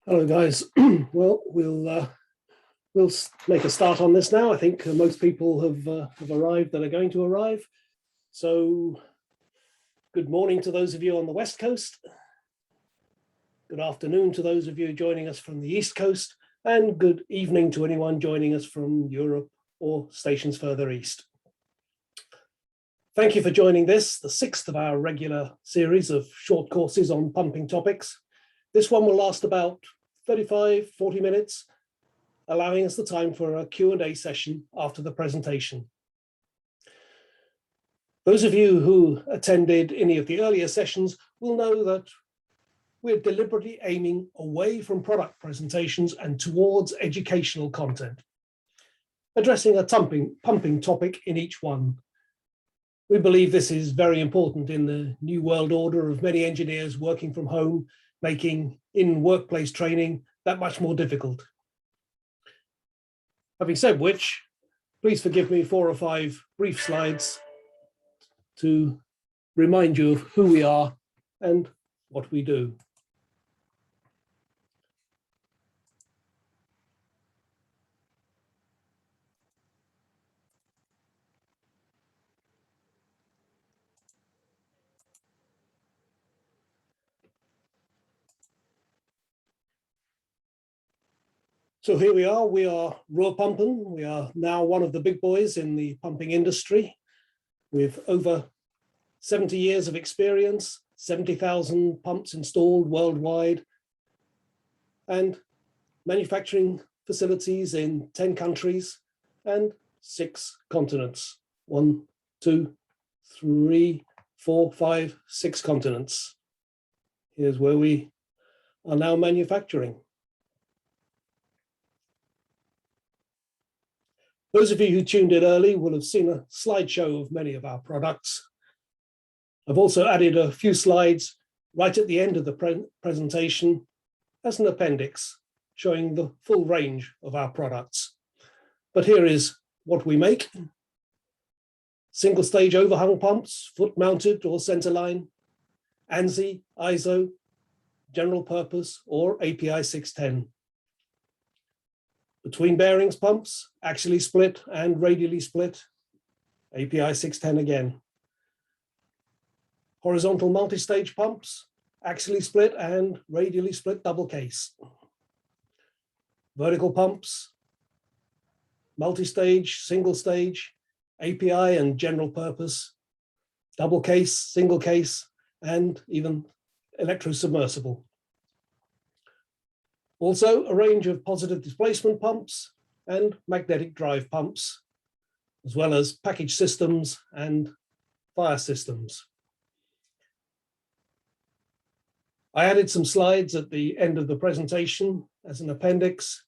Hello, guys. Well, we'll make a start on this now. I think most people have arrived that are going to arrive. So, good morning to those of you on the West Coast. Good afternoon to those of you joining us from the East Coast, and good evening to anyone joining us from Europe or stations further east. Thank you for joining this, the sixth of our regular series of short courses on pumping topics. This one will last about 35-40 minutes, allowing us the time for a Q&A session after the presentation. Those of you who attended any of the earlier sessions will know that we're deliberately aiming away from product presentations and towards educational content, addressing a pumping topic in each one. We believe this is very important in the new world order of many engineers working from home, making in-workplace training that much more difficult. Having said which, please forgive me 4 or 5 brief slides to remind you of who we are and what we do. So here we are Ruhrpumpen. We are now one of the big boys in the pumping industry with over 70 years of experience, 70,000 pumps installed worldwide, and manufacturing facilities in 10 countries and 6 continents. 1, 2, 3, 4, 5, 6 continents. Here's where we are now manufacturing. Those of you who tuned in early will have seen a slideshow of many of our products. I've also added a few slides right at the end of the presentation as an appendix, showing the full range of our products. But here is what we make. Single stage overhung pumps, foot mounted or centerline, ANSI, ISO, general purpose or API 610. Between bearings pumps, axially split and radially split, API 610 again. Horizontal multi-stage pumps, axially split and radially split double case. Vertical pumps, multi-stage, single stage, API and general purpose, double case, single case, and even electro-submersible. Also, a range of positive displacement pumps and magnetic drive pumps, as well as package systems and fire systems. I added some slides at the end of the presentation as an appendix,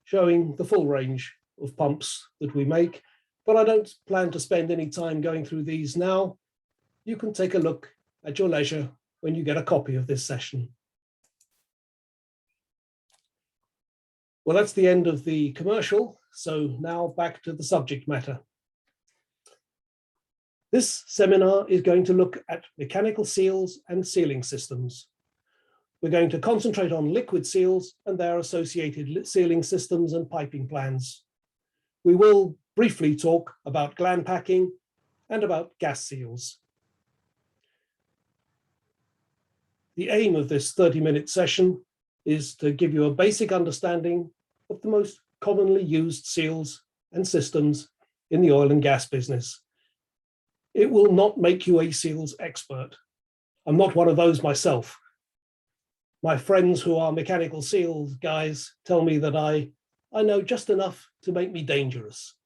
showing the full range of pumps that we make, but I don't plan to spend any time going through these now. You can take a look at your leisure when you get a copy of this session. Well, that's the end of the commercial, so now back to the subject matter. This seminar is going to look at mechanical seals and sealing systems. We're going to concentrate on liquid seals and their associated sealing systems and piping plans. We will briefly talk about gland packing and about gas seals. The aim of this 30-minute session is to give you a basic understanding of the most commonly used seals and systems in the oil and gas business. It will not make you a seals expert. I'm not one of those myself. My friends who are mechanical seals guys tell me that I know just enough to make me dangerous.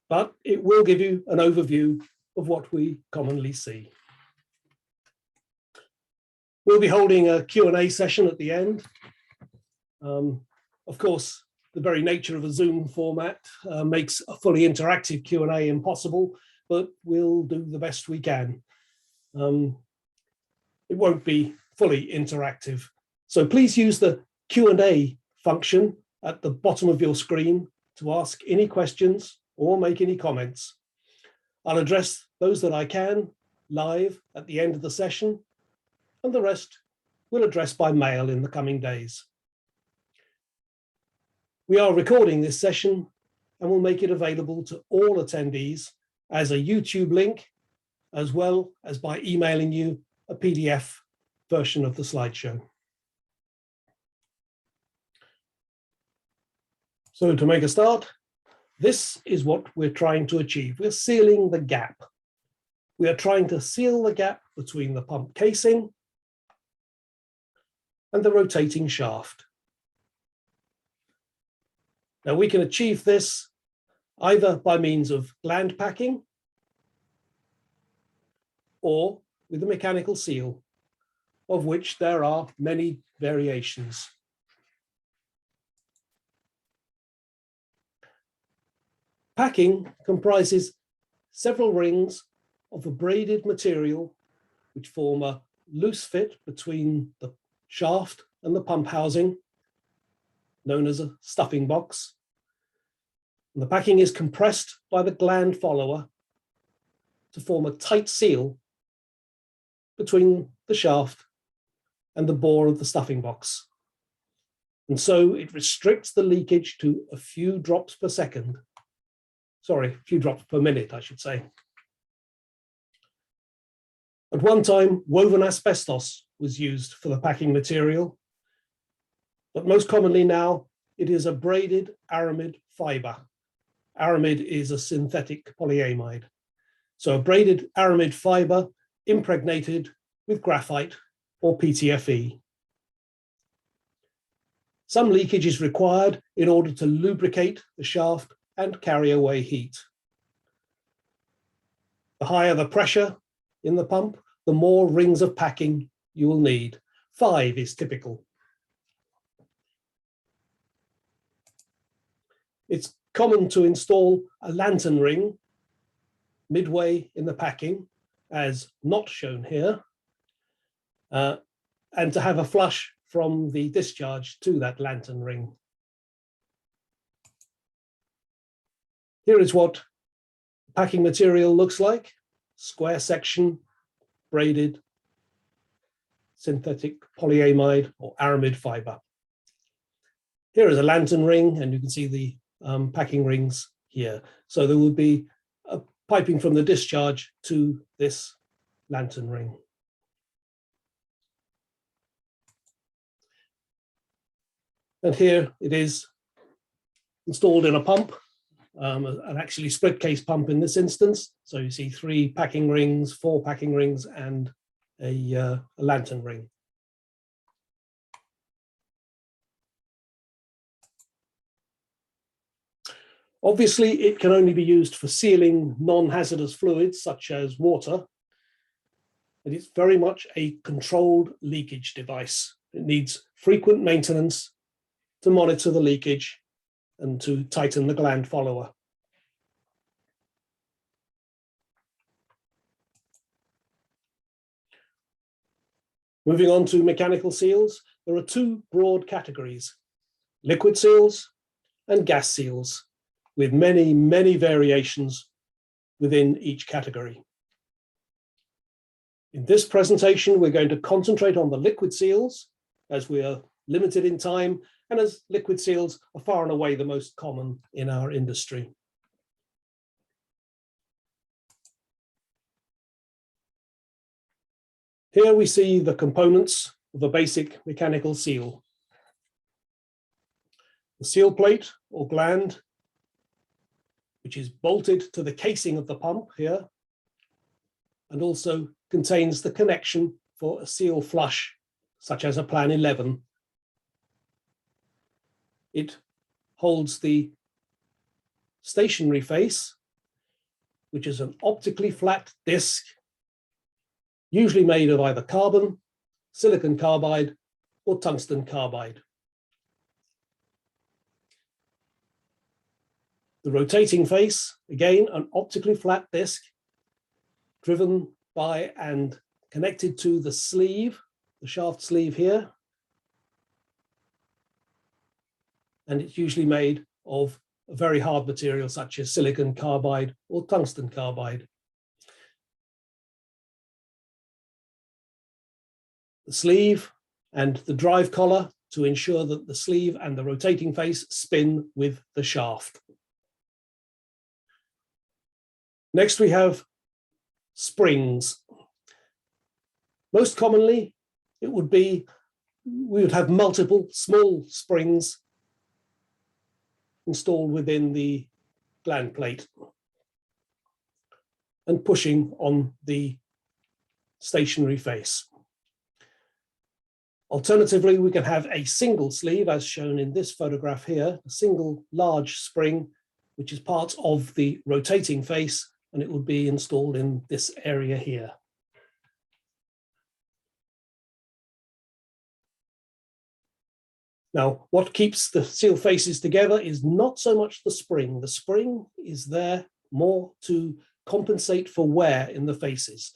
But it will give you an overview of what we commonly see. We'll be holding a Q&A session at the end. Of course, the very nature of a Zoom format makes a fully interactive Q&A impossible, but we'll do the best we can. It won't be fully interactive. So please use the Q&A function at the bottom of your screen to ask any questions or make any comments. I'll address those that I can live at the end of the session, and the rest we'll address by mail in the coming days. We are recording this session and will make it available to all attendees as a YouTube link, as well as by emailing you a PDF version of the slideshow. So to make a start, this is what we're trying to achieve. We're sealing the gap. We are trying to seal the gap between the pump casing and the rotating shaft. Now we can achieve this either by means of gland packing or with a mechanical seal, of which there are many variations. Packing comprises several rings of a braided material which form a loose fit between the shaft and the pump housing, known as a stuffing box. And the packing is compressed by the gland follower to form a tight seal between the shaft and the bore of the stuffing box. And so it restricts the leakage to a few drops per second. Sorry, a few drops per minute, I should say. At one time, woven asbestos was used for the packing material, but most commonly now, it is a braided aramid fiber. Aramid is a synthetic polyamide. So a braided aramid fiber impregnated with graphite or PTFE. Some leakage is required in order to lubricate the shaft and carry away heat. The higher the pressure in the pump, the more rings of packing you will need. 5 is typical. It's common to install a lantern ring midway in the packing, as not shown here, and to have a flush from the discharge to that lantern ring. Here is what packing material looks like: square section, braided synthetic polyamide or aramid fiber. Here is a lantern ring, and you can see the packing rings here. So there will be a piping from the discharge to this lantern ring. And here it is installed in a pump, an actually split case pump in this instance. So you see 3 packing rings, 4 packing rings, and a lantern ring. Obviously, it can only be used for sealing non-hazardous fluids such as water, but it's very much a controlled leakage device. It needs frequent maintenance to monitor the leakage and to tighten the gland follower. Moving on to mechanical seals, there are 2 broad categories: liquid seals and gas seals, with many, many variations within each category. In this presentation, we're going to concentrate on the liquid seals, as we are limited in time, and as liquid seals are far and away the most common in our industry. Here we see the components of a basic mechanical seal. The seal plate or gland, which is bolted to the casing of the pump here, and also contains the connection for a seal flush, such as a Plan 11. It holds the stationary face, which is an optically flat disc, usually made of either carbon, silicon carbide, or tungsten carbide. The rotating face, again, an optically flat disc, driven by and connected to the sleeve, the shaft sleeve here. And it's usually made of a very hard material such as silicon carbide or tungsten carbide. The sleeve and the drive collar to ensure that the sleeve and the rotating face spin with the shaft. Next, we have springs. Most commonly, we would have multiple small springs installed within the gland plate and pushing on the stationary face. Alternatively, we can have a single sleeve, as shown in this photograph here, a single large spring, which is part of the rotating face, and it would be installed in this area here. Now, what keeps the seal faces together is not so much the spring. The spring is there more to compensate for wear in the faces,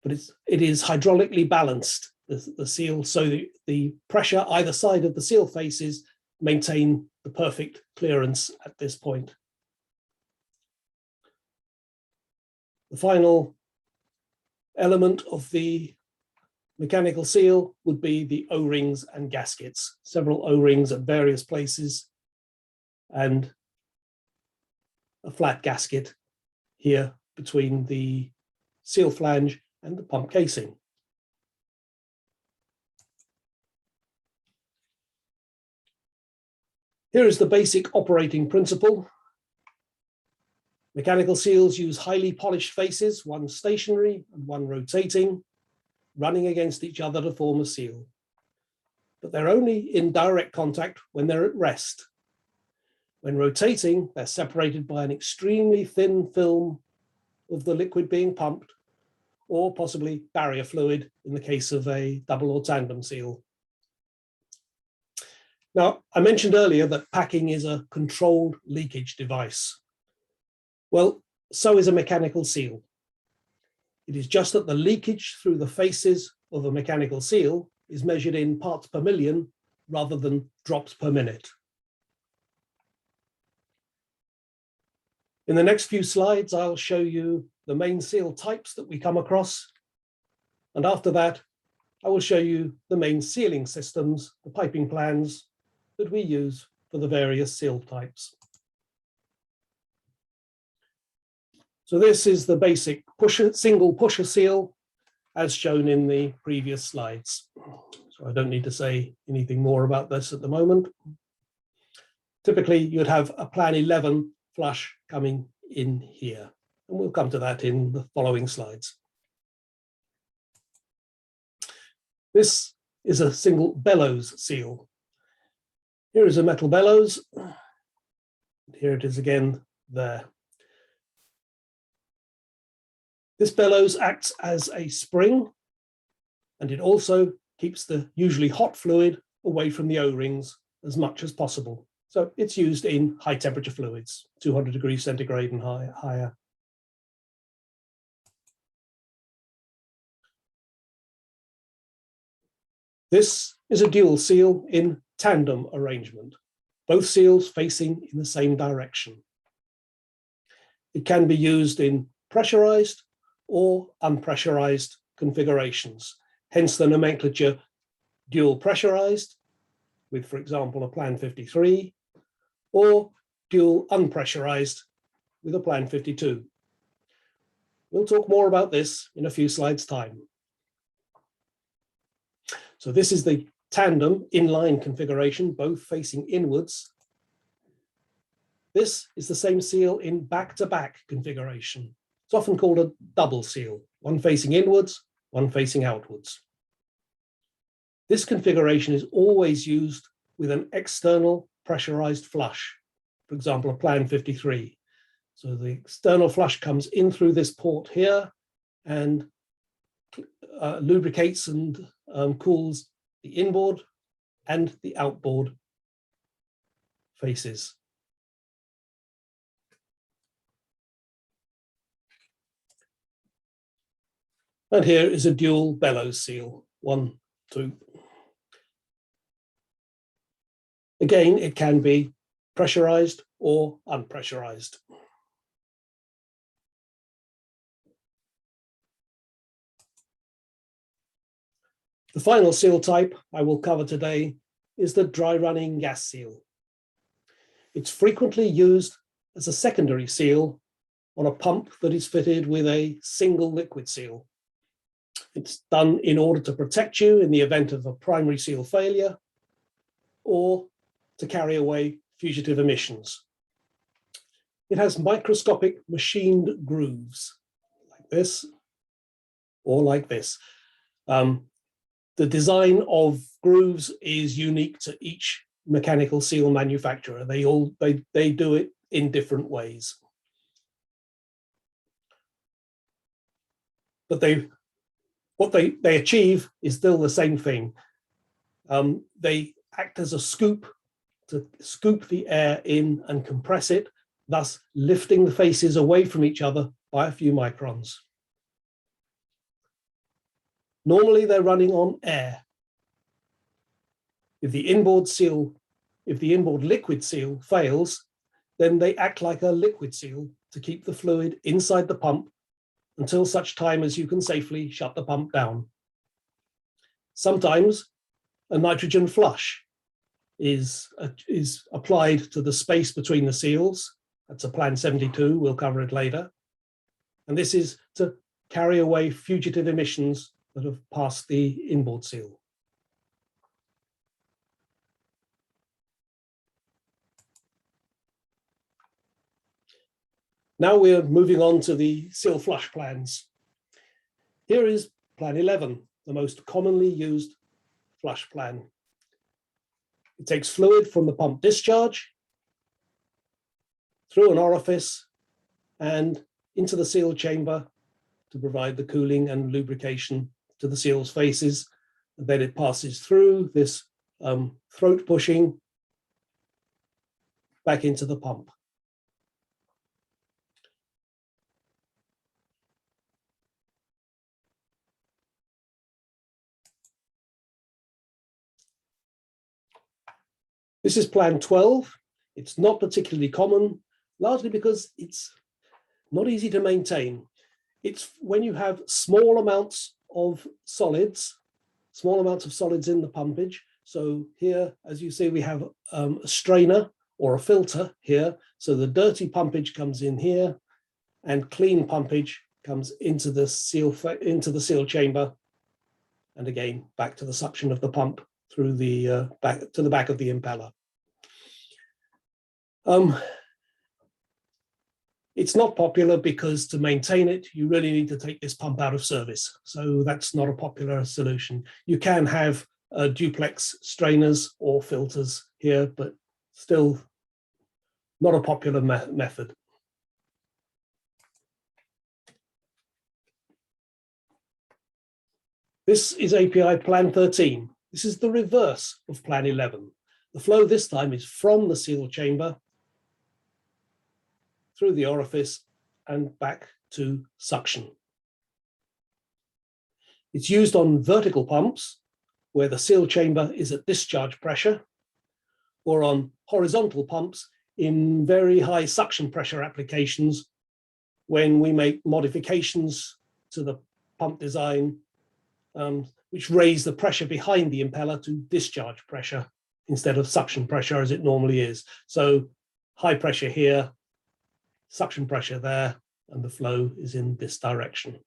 but it is hydraulically balanced, the seal, so the pressure either side of the seal faces maintain the perfect clearance at this point. The final element of the mechanical seal would be the O-rings and gaskets, several O-rings at various places, and a flat gasket here between the seal flange and the pump casing. Here is the basic operating principle. Mechanical seals use highly polished faces, one stationary and one rotating, running against each other to form a seal. But they're only in direct contact when they're at rest. When rotating, they're separated by an extremely thin film of the liquid being pumped, or possibly barrier fluid in the case of a double or tandem seal. Now, I mentioned earlier that packing is a controlled leakage device. Well, so is a mechanical seal. It is just that the leakage through the faces of a mechanical seal is measured in parts per million rather than drops per minute. In the next few slides, I'll show you the main seal types that we come across. And after that, I will show you the main sealing systems, the piping plans that we use for the various seal types. So this is the basic single pusher seal as shown in the previous slides. So I don't need to say anything more about this at the moment. Typically, you'd have a plan 11 flush coming in here, and we'll come to that in the following slides. This is a single bellows seal. Here is a metal bellows. Here it is again there. This bellows acts as a spring, and it also keeps the usually hot fluid away from the O-rings as much as possible. So it's used in high temperature fluids, 200 degrees centigrade and higher. This is a dual seal in tandem arrangement, both seals facing in the same direction. It can be used in pressurized or unpressurized configurations, hence the nomenclature dual pressurized with, for example, a plan 53, or dual unpressurized with a plan 52. We'll talk more about this in a few slides' time. So this is the tandem inline configuration, both facing inwards. This is the same seal in back-to-back configuration. It's often called a double seal, one facing inwards, one facing outwards. This configuration is always used with an external pressurized flush, for example, a plan 53. So the external flush comes in through this port here and lubricates and cools the inboard and the outboard faces. And here is a dual bellows seal, 1, 2. Again, it can be pressurized or unpressurized. The final seal type I will cover today is the dry running gas seal. It's frequently used as a secondary seal on a pump that is fitted with a single liquid seal. It's done in order to protect you in the event of a primary seal failure or to carry away fugitive emissions. It has microscopic machined grooves like this or like this. The design of grooves is unique to each mechanical seal manufacturer. They do it in different ways. But what they achieve is still the same thing. They act as a scoop to scoop the air in and compress it, thus lifting the faces away from each other by a few microns. Normally they're running on air. If the inboard liquid seal fails, then they act like a liquid seal to keep the fluid inside the pump until such time as you can safely shut the pump down. Sometimes a nitrogen flush is applied to the space between the seals. That's a Plan 72, we'll cover it later. And this is to carry away fugitive emissions that have passed the inboard seal. Now we're moving on to the seal flush plans. Here is Plan 11, the most commonly used flush plan. It takes fluid from the pump discharge through an orifice and into the seal chamber to provide the cooling and lubrication to the seal's faces. And then it passes through this throat pushing back into the pump. This is Plan 12. It's not particularly common, largely because it's not easy to maintain. It's when you have small amounts of solids in the pumpage. So here, as you see, we have a strainer or a filter here. So the dirty pumpage comes in here and clean pumpage comes into the seal chamber. And again, back to the suction of the pump through the back to the back of the impeller. It's not popular because to maintain it, you really need to take this pump out of service. So that's not a popular solution. You can have duplex strainers or filters here, but still not a popular method. This is API Plan 13. This is the reverse of Plan 11. The flow this time is from the seal chamber through the orifice and back to suction. It's used on vertical pumps where the seal chamber is at discharge pressure, or on horizontal pumps in very high suction pressure applications when we make modifications to the pump design which raise the pressure behind the impeller to discharge pressure instead of suction pressure as it normally is. So high pressure here, suction pressure there, and the flow is in this direction.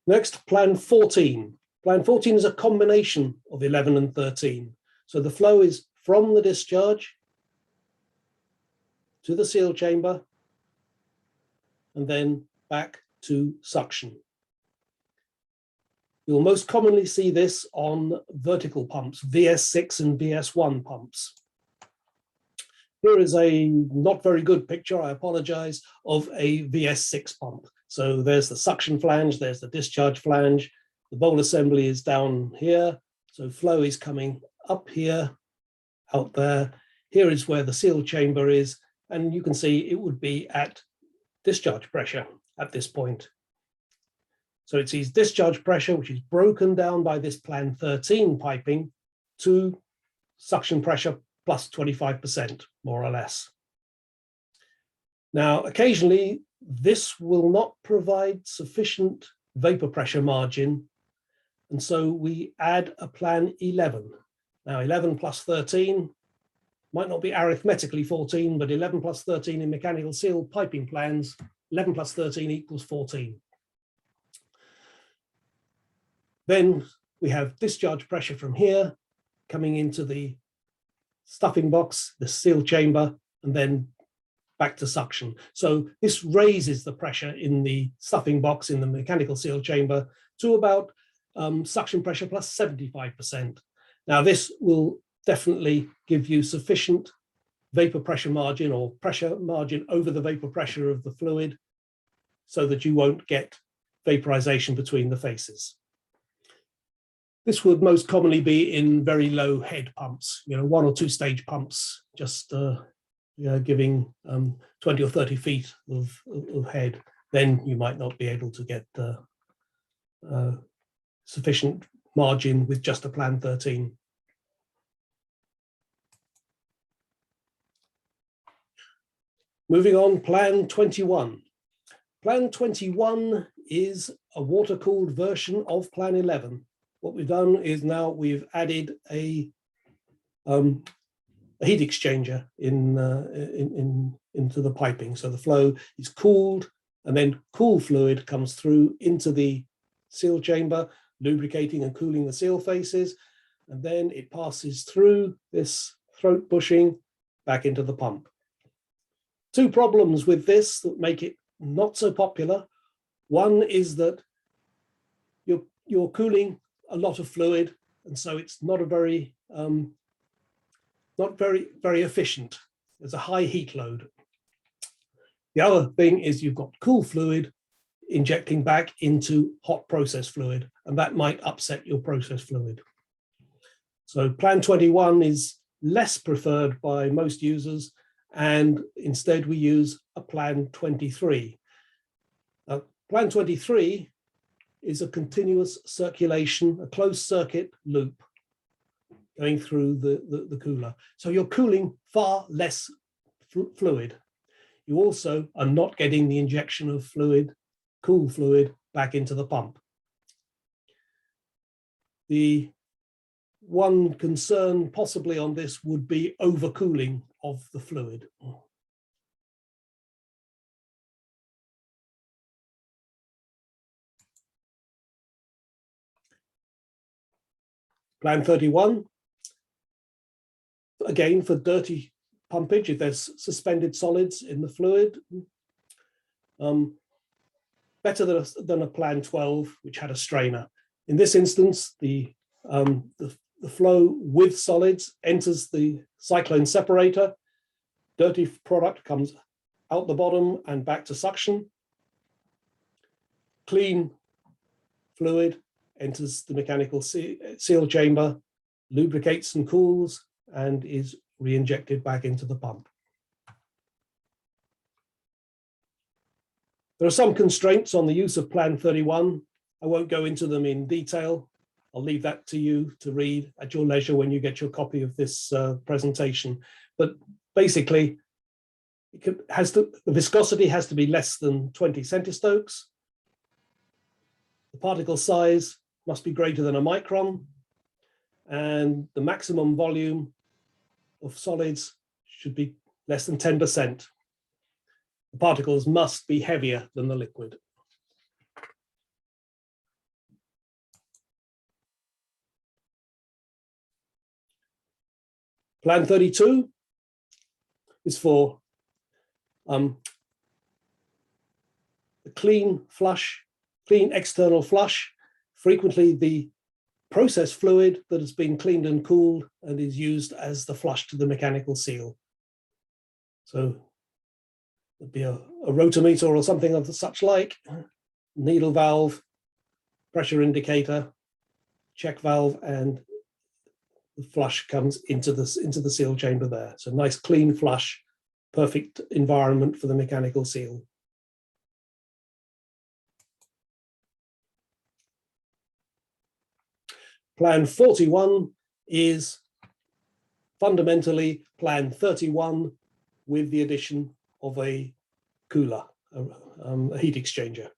Next, Plan 14. Plan 14 is a combination of 11 and 13. So the flow is from the discharge to the seal chamber and then back to suction. You'll most commonly see this on vertical pumps, VS6 and VS1 pumps. Here is a not very good picture, I apologize, of a VS6 pump. So there's the suction flange, there's the discharge flange, the bowl assembly is down here. So flow is coming up here, out there. Here is where the seal chamber is, and you can see it would be at discharge pressure at this point. So it sees discharge pressure, which is broken down by this Plan 13 piping to suction pressure plus 25%, more or less. Now, occasionally, this will not provide sufficient vapor pressure margin, and so we add a plan 11. Now 11 plus 13 might not be arithmetically 14, but 11 plus 13 in mechanical seal piping plans, 11 plus 13 equals 14. Then we have discharge pressure from here coming into the stuffing box, the seal chamber, and then back to suction. So this raises the pressure in the stuffing box in the mechanical seal chamber to about suction pressure plus 75%. Now this will definitely give you sufficient vapor pressure margin or pressure margin over the vapor pressure of the fluid so that you won't get vaporization between the faces. This would most commonly be in very low head pumps, 1 or 2 stage pumps, just giving 20 or 30 feet of head. Then you might not be able to get sufficient margin with just a plan 13. Moving on, plan 21. Plan 21 is a water-cooled version of plan 11. What we've done is now we've added a heat exchanger into the piping. So the flow is cooled, and then cool fluid comes through into the seal chamber, lubricating and cooling the seal faces, and then it passes through this throat bushing back into the pump. 2 problems with this that make it not so popular. One is that you're cooling a lot of fluid, and so it's not a very very efficient. There's a high heat load. The other thing is you've got cool fluid injecting back into hot process fluid, and that might upset your process fluid. So plan 21 is less preferred by most users, and instead we use a plan 23. Plan 23 is a continuous circulation, a closed circuit loop going through the cooler. So you're cooling far less fluid. You also are not getting the injection of fluid, cool fluid, back into the pump. The one concern possibly on this would be overcooling of the fluid. Plan 31, again for dirty pumpage, if there's suspended solids in the fluid, better than a plan 12, which had a strainer. In this instance, the flow with solids enters the cyclone separator, dirty product comes out the bottom and back to suction, clean fluid enters the mechanical seal chamber, lubricates and cools, and is re-injected back into the pump. There are some constraints on the use of plan 31. I won't go into them in detail. I'll leave that to you to read at your leisure when you get your copy of this presentation. But basically, the viscosity has to be less than 20 centistokes. The particle size must be greater than a micron, and the maximum volume of solids should be less than 10%. The particles must be heavier than the liquid. Plan 32 is for the clean external flush. Frequently the process fluid that has been cleaned and cooled and is used as the flush to the mechanical seal. So there'd be a rotometer or something of such like, needle valve, pressure indicator, check valve, and the flush comes into the seal chamber there. So nice clean flush, perfect environment for the mechanical seal. Plan 41 is fundamentally plan 31 with the addition of a cooler, a heat exchanger.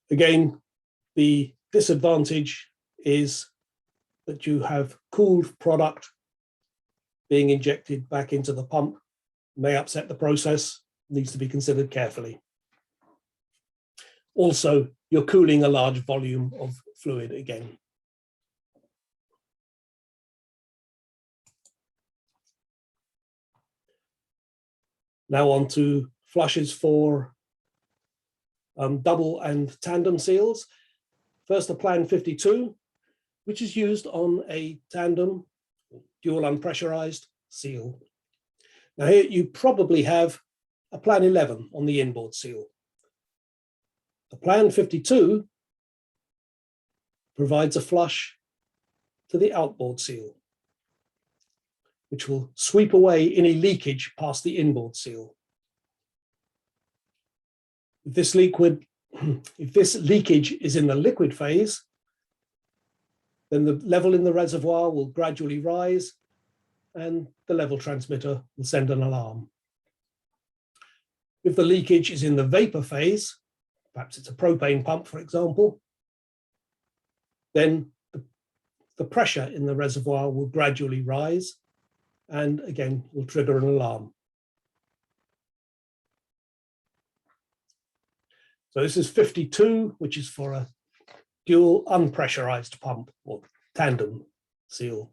Again, the disadvantage is that you have cooled product being injected back into the pump, may upset the process, needs to be considered carefully. Also, you're cooling a large volume of fluid again. Now on to flushes for double and tandem seals. First, the Plan 52, which is used on a tandem dual unpressurized seal. Now here you probably have a Plan 11 on the inboard seal. The Plan 52 provides a flush to the outboard seal, which will sweep away any leakage past the inboard seal. If this leakage is in the liquid phase, then the level in the reservoir will gradually rise and the level transmitter will send an alarm. If the leakage is in the vapor phase, perhaps it's a propane pump, for example, then the pressure in the reservoir will gradually rise and again will trigger an alarm. So this is 52, which is for a dual unpressurized pump or tandem seal.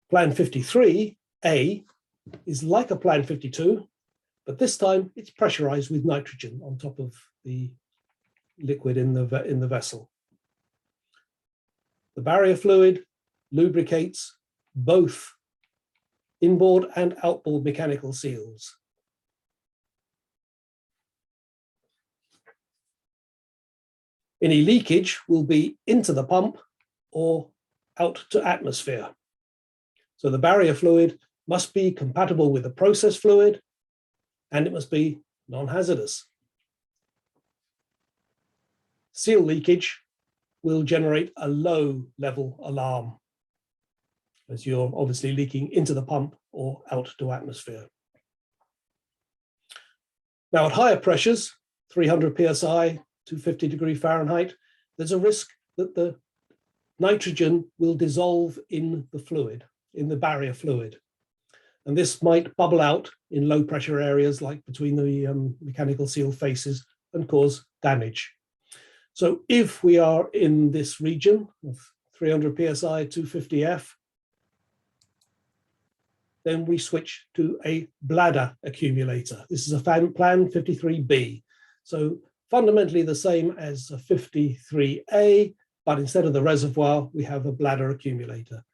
Plan 53A is like a Plan 52, but this time it's pressurized with nitrogen on top of the liquid in the vessel. The barrier fluid lubricates both inboard and outboard mechanical seals. Any leakage will be into the pump or out to atmosphere. So the barrier fluid must be compatible with the process fluid and it must be non-hazardous. Seal leakage will generate a low level alarm as you're obviously leaking into the pump or out to atmosphere. Now at higher pressures, 300 psi, 250 degrees Fahrenheit, there's a risk that the nitrogen will dissolve in the fluid, in the barrier fluid. And this might bubble out in low pressure areas like between the mechanical seal faces and cause damage. So if we are in this region of 300 psi, 250 F, then we switch to a bladder accumulator. This is a Plan 53B. So fundamentally the same as a 53A, but instead of the reservoir, we have a bladder accumulator.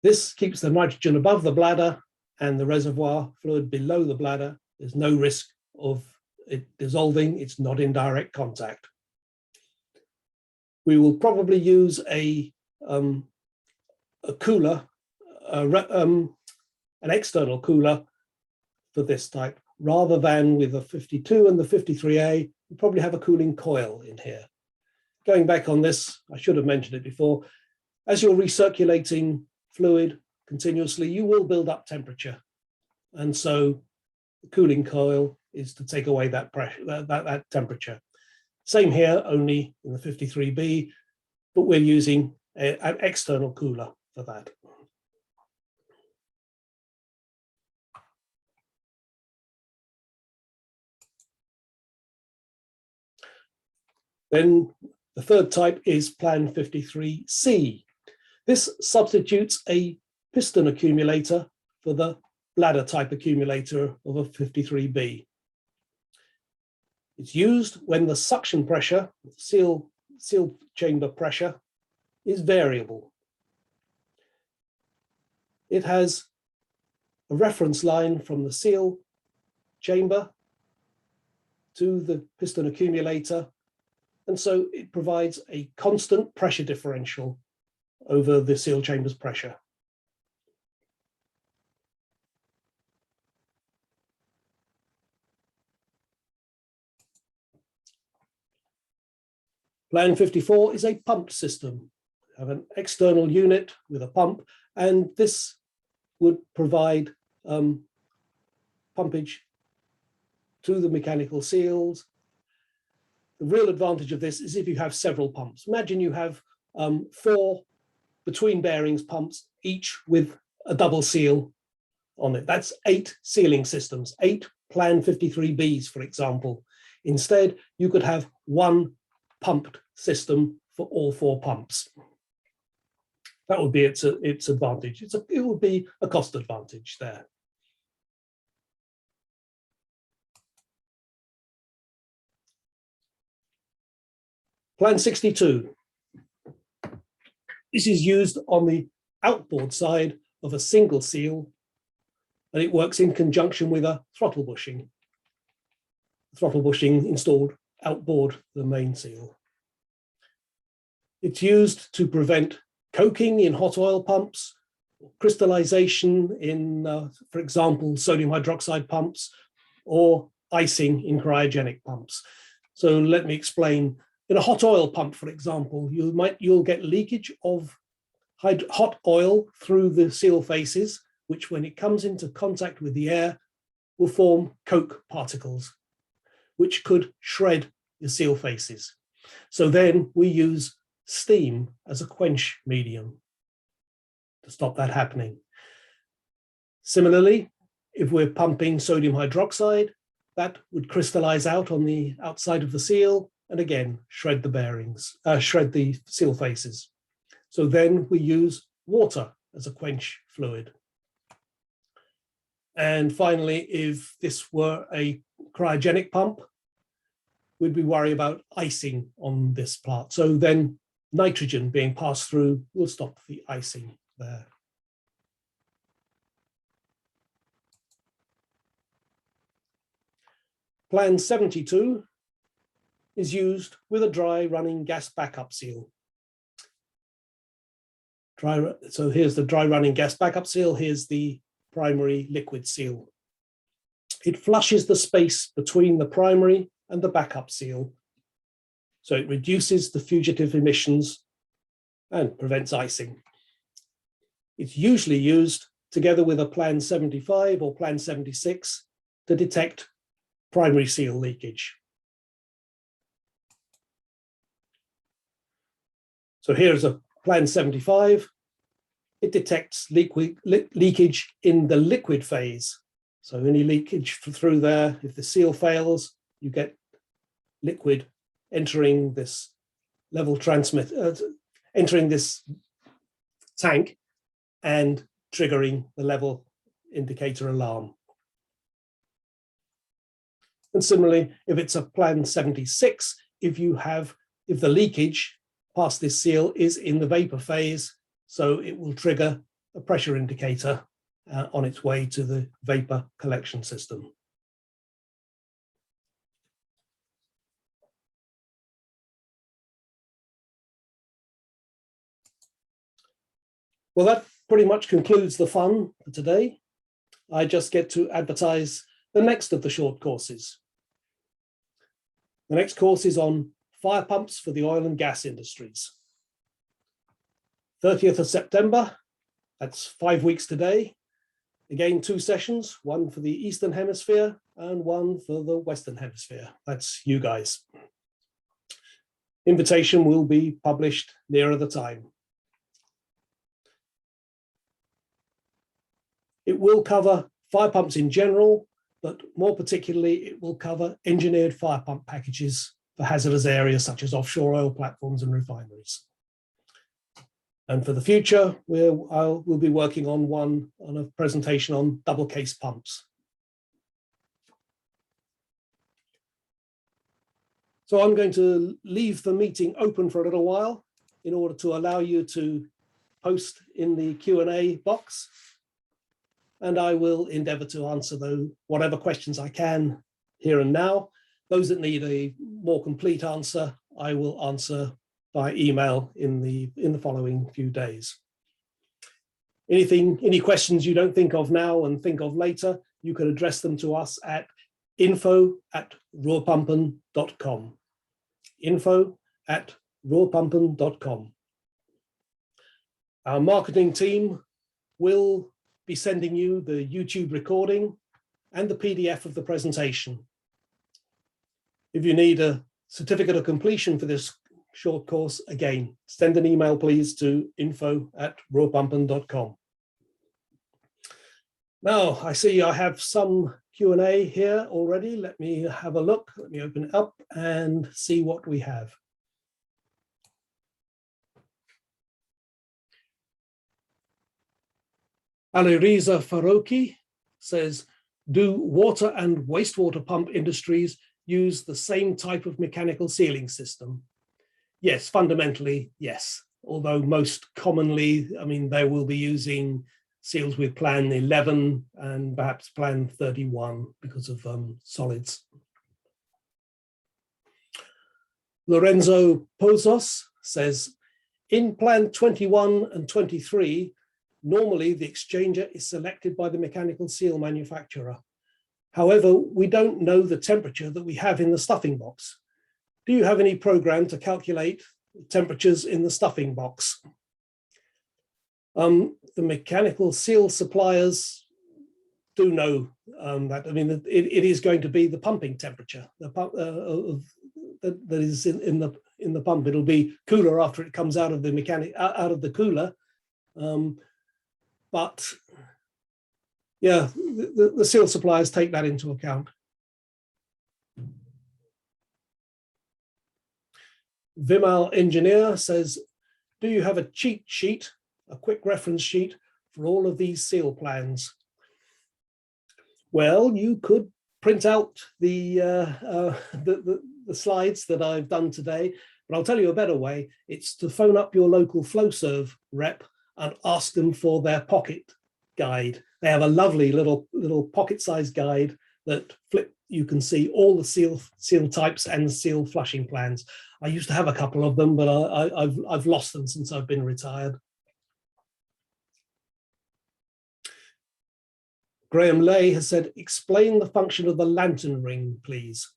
This keeps the nitrogen above the bladder and the reservoir fluid below the bladder. There's no risk of it dissolving. It's not in direct contact. We will probably use a cooler, an external cooler for this type, rather than with the 52 and the 53A, we probably have a cooling coil in here. Going back on this, I should have mentioned it before, as you're recirculating fluid continuously, you will build up temperature. And so the cooling coil is to take away that pressure, that temperature. Same here, only in the 53B, but we're using an external cooler for that. Then the third type is Plan 53C. This substitutes a piston accumulator for the bladder type accumulator of a 53B. It's used when the suction pressure, seal chamber pressure, is variable. It has a reference line from the seal chamber to the piston accumulator, and so it provides a constant pressure differential over the seal chamber's pressure. Plan 54 is a pumped system. We have an external unit with a pump, and this would provide pumpage to the mechanical seals. The real advantage of this is if you have several pumps. Imagine you have 4 between bearings pumps, each with a double seal on it. That's 8 sealing systems, 8 Plan 53Bs, for example. Instead, you could have 1 pumped system for all 4 pumps. That would be its advantage. It would be a cost advantage there. Plan 62. This is used on the outboard side of a single seal, and it works in conjunction with a throttle bushing. Throttle bushing installed outboard the main seal. It's used to prevent coking in hot oil pumps, crystallization in, for example, sodium hydroxide pumps, or icing in cryogenic pumps. So let me explain. In a hot oil pump, for example, you'll get leakage of hot oil through the seal faces, which when it comes into contact with the air will form coke particles, which could shred the seal faces. So then we use steam as a quench medium to stop that happening. Similarly, if we're pumping sodium hydroxide, that would crystallize out on the outside of the seal and again shred the bearings, shred the seal faces. So then we use water as a quench fluid. And finally, if this were a cryogenic pump, we'd be worried about icing on this part. So then nitrogen being passed through will stop the icing there. Plan 72 is used with a dry running gas backup seal. So here's the dry running gas backup seal. Here's the primary liquid seal. It flushes the space between the primary and the backup seal. So it reduces the fugitive emissions and prevents icing. It's usually used together with a Plan 75 or Plan 76 to detect primary seal leakage. So here's a Plan 75. It detects leakage in the liquid phase. So any leakage through there, if the seal fails, you get liquid entering this level transmitter, entering this tank and triggering the level indicator alarm. And similarly, if it's a Plan 76, if the leakage past this seal is in the vapor phase, so it will trigger a pressure indicator on its way to the vapor collection system. Well, that pretty much concludes the fun for today. I just get to advertise the next of the short courses. The next course is on fire pumps for the oil and gas industries. 30th of September, that's 5 weeks today. Again, 2 sessions, one for the Eastern Hemisphere and one for the Western Hemisphere. That's you guys. Invitation will be published nearer the time. It will cover fire pumps in general, but more particularly, it will cover engineered fire pump packages for hazardous areas such as offshore oil platforms and refineries. And for the future, we'll be working on a presentation on double case pumps. So I'm going to leave the meeting open for a little while in order to allow you to post in the Q&A box. And I will endeavor to answer whatever questions I can here and now. Those that need a more complete answer, I will answer by email in the following few days. Any questions you don't think of now and think of later, you can address them to us at info@ruhrpumpen.com. info@ruhrpumpen.com. Our marketing team will be sending you the YouTube recording and the PDF of the presentation. If you need a certificate of completion for this short course, again, send an email please to info@ruhrpumpen.com. Now, I see I have some Q&A here already. Let me have a look. Let me open it up and see what we have. Aliriza Faroki says, do water and wastewater pump industries use the same type of mechanical sealing system? Yes, fundamentally, yes. Although most commonly, I mean, they will be using seals with plan 11 and perhaps plan 31 because of solids. Lorenzo Pozos says, in plan 21 and 23, normally the exchanger is selected by the mechanical seal manufacturer. However, we don't know the temperature that we have in the stuffing box. Do you have any program to calculate temperatures in the stuffing box? The mechanical seal suppliers do know that. I mean, it is going to be the pumping temperature, the pump, that is in the pump. It'll be cooler after it comes out of the cooler, but yeah, the seal suppliers take that into account. Vimal Engineer says, do you have a cheat sheet, a quick reference sheet for all of these seal plans? Well, you could print out the slides that I've done today, but I'll tell you a better way. It's to phone up your local FlowServe rep and ask them for their pocket guide. They have a lovely little pocket-sized guide that you can see all the seal types and seal flushing plans. I used to have a couple of them, but I've lost them since I've been retired. Graham Lay has said, explain the function of the lantern ring, please.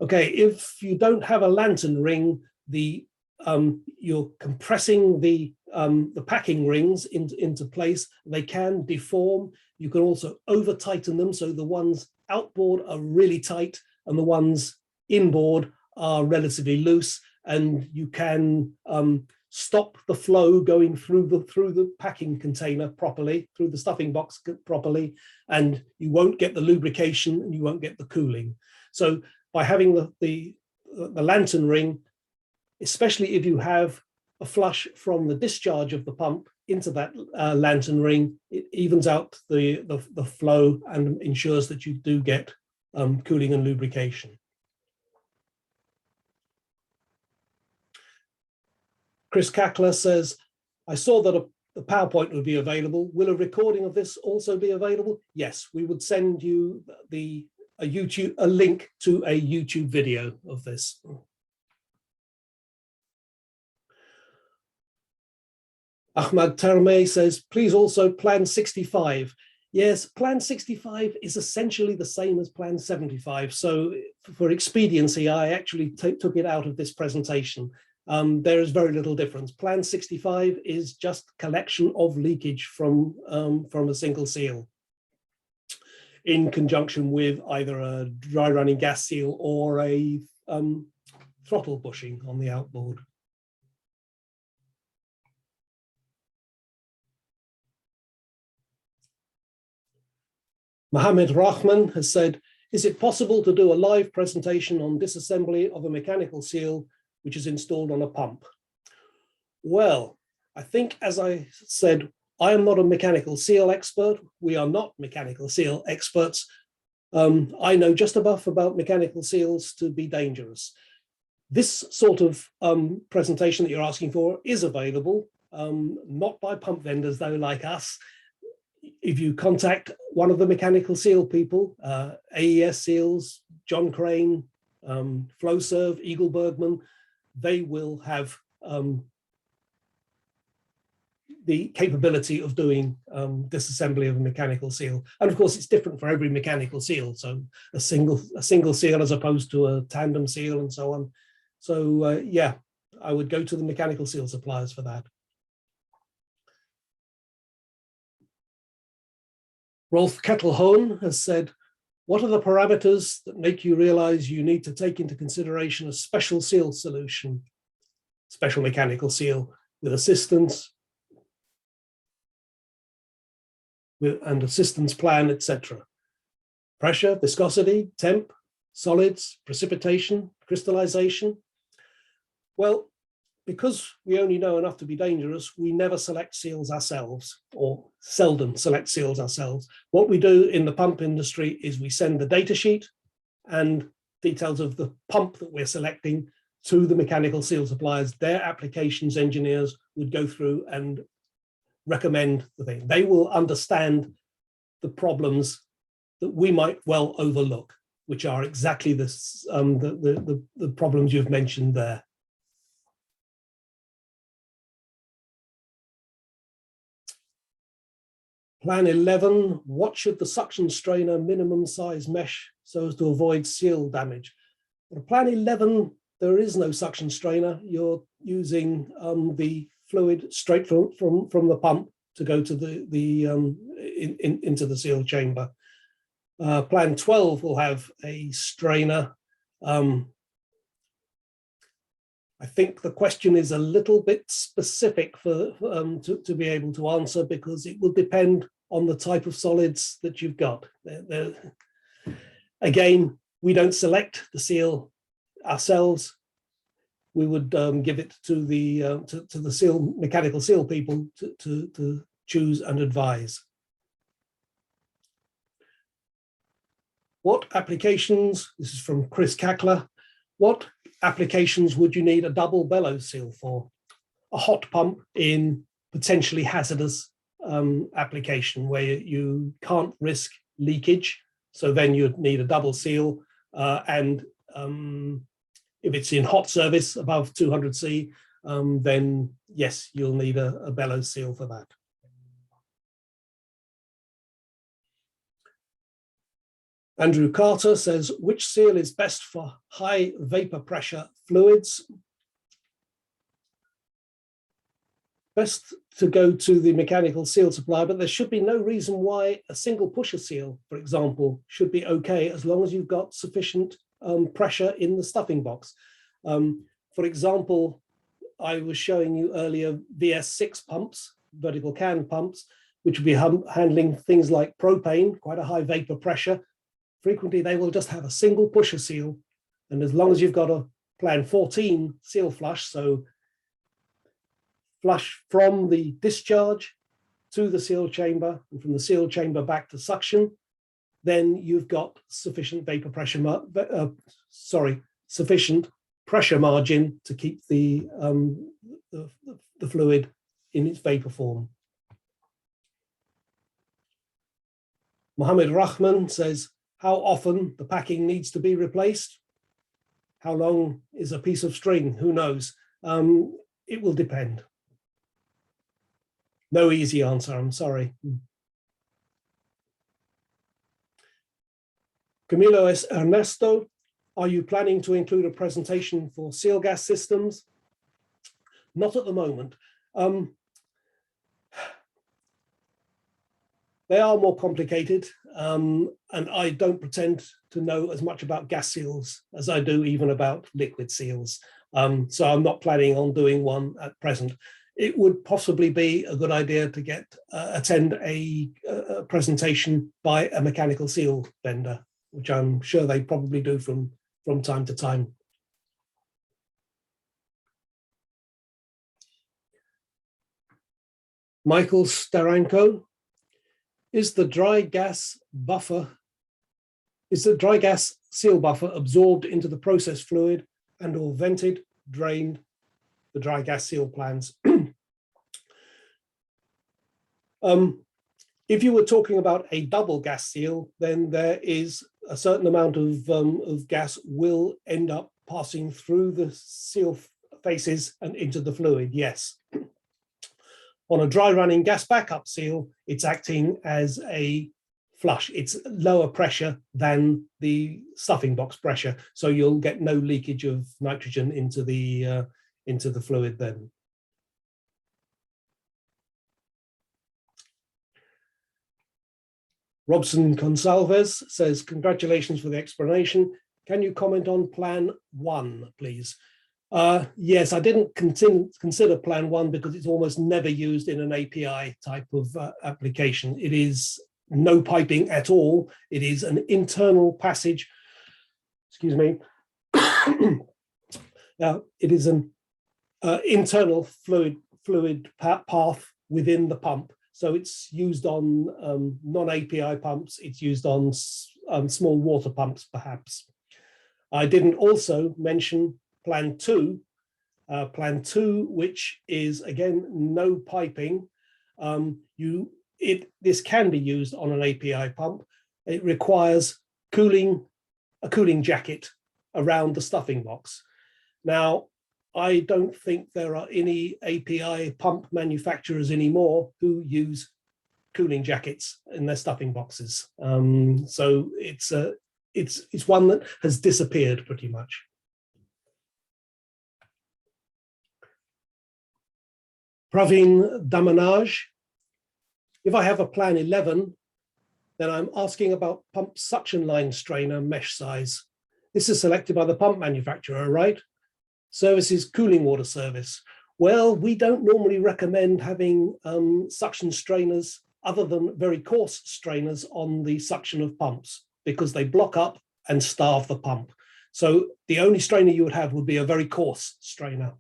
Okay, if you don't have a lantern ring, you're compressing the packing rings into place. They can deform. You can also over tighten them, so the ones outboard are really tight and the ones inboard are relatively loose, and you can stop the flow going through the packing container properly, through the stuffing box properly, and you won't get the lubrication and you won't get the cooling. So by having the lantern ring, especially if you have a flush from the discharge of the pump into that lantern ring, it evens out the flow and ensures that you do get cooling and lubrication. Chris Cackler says, I saw that the PowerPoint would be available. Will a recording of this also be available? Yes, we would send you a link to a YouTube video of this. Ahmad Terme says, please also plan 65. Yes, plan 65 is essentially the same as plan 75. So for expediency, I actually took it out of this presentation. There is very little difference. Plan 65 is just collection of leakage from a single seal in conjunction with either a dry running gas seal or a throttle bushing on the outboard. Mohammed Rahman has said, is it possible to do a live presentation on disassembly of a mechanical seal which is installed on a pump? Well, I think, as I said, I am not a mechanical seal expert. We are not mechanical seal experts. I know just enough about mechanical seals to be dangerous. This sort of presentation that you're asking for is available, not by pump vendors though, like us. If you contact one of the mechanical seal people, AES Seals, John Crane, FlowServe, Eagle Bergman, they will have the capability of doing disassembly of a mechanical seal. And of course, it's different for every mechanical seal. So a single seal as opposed to a tandem seal and so on. So yeah, I would go to the mechanical seal suppliers for that. Rolf Kettelhoorn has said, what are the parameters that make you realize you need to take into consideration a special seal solution, special mechanical seal with assistance and assistance plan, etc.? Pressure, viscosity, temp, solids, precipitation, crystallization. Well, because we only know enough to be dangerous, we never select seals ourselves, or seldom select seals ourselves. What we do in the pump industry is we send the data sheet and details of the pump that we're selecting to the mechanical seal suppliers. Their applications engineers would go through and recommend the thing. They will understand the problems that we might well overlook, which are exactly this, the problems you've mentioned there. Plan 11, what should the suction strainer minimum size mesh so as to avoid seal damage? For Plan 11, there is no suction strainer. You're using the fluid straight from the pump to go to into the seal chamber. Plan 12 will have a strainer. I think the question is a little bit specific for to be able to answer, because it will depend on the type of solids that you've got. Again, we don't select the seal ourselves. We would give it to the seal mechanical seal people to choose and advise. What applications? This is from Chris Cackler. What applications would you need a double bellows seal for? A hot pump in potentially hazardous application where you can't risk leakage, so then you'd need a double seal. And if it's in hot service above 200 C, then yes, you'll need a bellows seal for that. Andrew Carter says, which seal is best for high vapor pressure fluids? Best to go to the mechanical seal supplier, but there should be no reason why a single pusher seal, for example, should be okay as long as you've got sufficient pressure in the stuffing box. For example, I was showing you earlier VS6 pumps, vertical can pumps, which would be handling things like propane, quite a high vapor pressure. Frequently, they will just have a single pusher seal. And as long as you've got a Plan 14 seal flush, so flush from the discharge to the seal chamber and from the seal chamber back to suction, then you've got sufficient vapor pressure, sufficient pressure margin to keep the fluid in its vapor form. Mohammed Rahman says, how often the packing needs to be replaced? How long is a piece of string? Who knows? It will depend. No easy answer, I'm sorry. Camilo S. Ernesto, are you planning to include a presentation for seal gas systems? Not at the moment. They are more complicated, and I don't pretend to know as much about gas seals as I do even about liquid seals. So I'm not planning on doing one at present. It would possibly be a good idea to attend a presentation by a mechanical seal vendor, which I'm sure they probably do from time to time. Michael Staranko, is the dry gas seal buffer absorbed into the process fluid and or vented, drained? The dry gas seal plans. If you were talking about a double gas seal, then there is a certain amount of gas will end up passing through the seal faces and into the fluid, yes. On a dry running gas backup seal, it's acting as a flush. It's lower pressure than the stuffing box pressure, so you'll get no leakage of nitrogen into the fluid then. Robson Gonsalves says, congratulations for the explanation. Can you comment on plan 1, please? Yes, I didn't consider plan 1 because it's almost never used in an API type of application. It is no piping at all. It is an internal passage. Excuse me. It is an internal fluid path within the pump. So it's used on non-API pumps. It's used on small water pumps, perhaps. I didn't also mention plan 2, which is, again, no piping. This can be used on an API pump. It requires a cooling jacket around the stuffing box. Now, I don't think there are any API pump manufacturers anymore who use cooling jackets in their stuffing boxes. So it's one that has disappeared pretty much. Praveen Damanaj, if I have a plan 11, then I'm asking about pump suction line strainer mesh size. This is selected by the pump manufacturer, right? Services cooling water service. Well, we don't normally recommend having suction strainers other than very coarse strainers on the suction of pumps because they block up and starve the pump. So the only strainer you would have would be a very coarse strainer.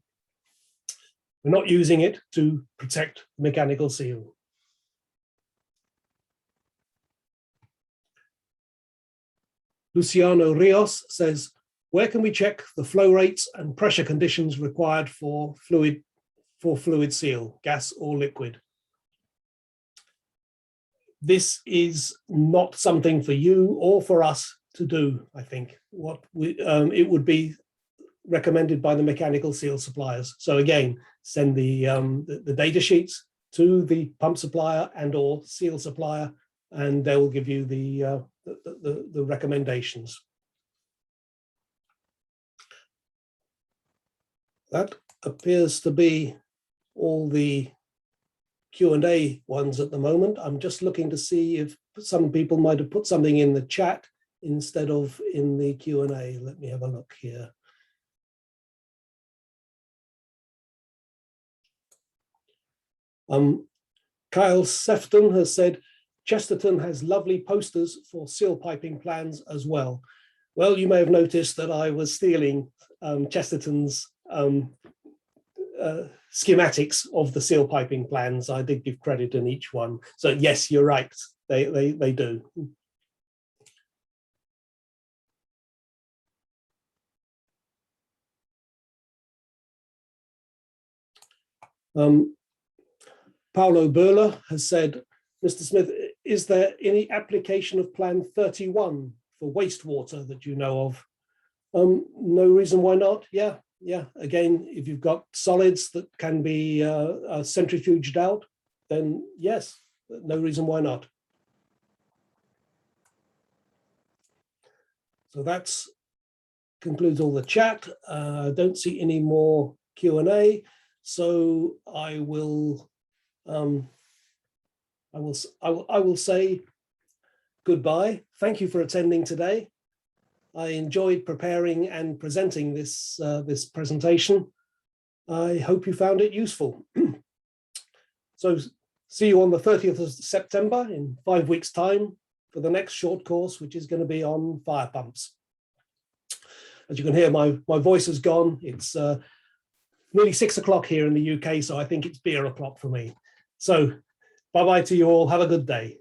We're not using it to protect mechanical seal. Luciano Rios says, where can we check the flow rates and pressure conditions required for fluid seal, gas or liquid? This is not something for you or for us to do, I think. It would be recommended by the mechanical seal suppliers. So again, send the data sheets to the pump supplier and or seal supplier, and they will give you the recommendations. That appears to be all the Q&A ones at the moment. I'm just looking to see if some people might have put something in the chat instead of in the Q&A. Let me have a look here. Kyle Sefton has said, Chesterton has lovely posters for seal piping plans as well. Well, you may have noticed that I was stealing Chesterton's schematics of the seal piping plans. I did give credit in each one. So yes, you're right, they do. Paulo Burla has said, Mr. Smith, is there any application of Plan 31 for wastewater that you know of? No reason why not. Yeah. Again, if you've got solids that can be centrifuged out, then yes, no reason why not. So that concludes all the chat. I don't see any more Q&A, so I will say goodbye. Thank you for attending today. I enjoyed preparing and presenting this presentation. I hope you found it useful. So see you on the 30th of September in 5 weeks' time for the next short course, which is going to be on fire pumps. As you can hear, my voice has gone. It's nearly 6 o'clock here in the UK, so I think it's beer o'clock for me. So bye-bye to you all. Have a good day.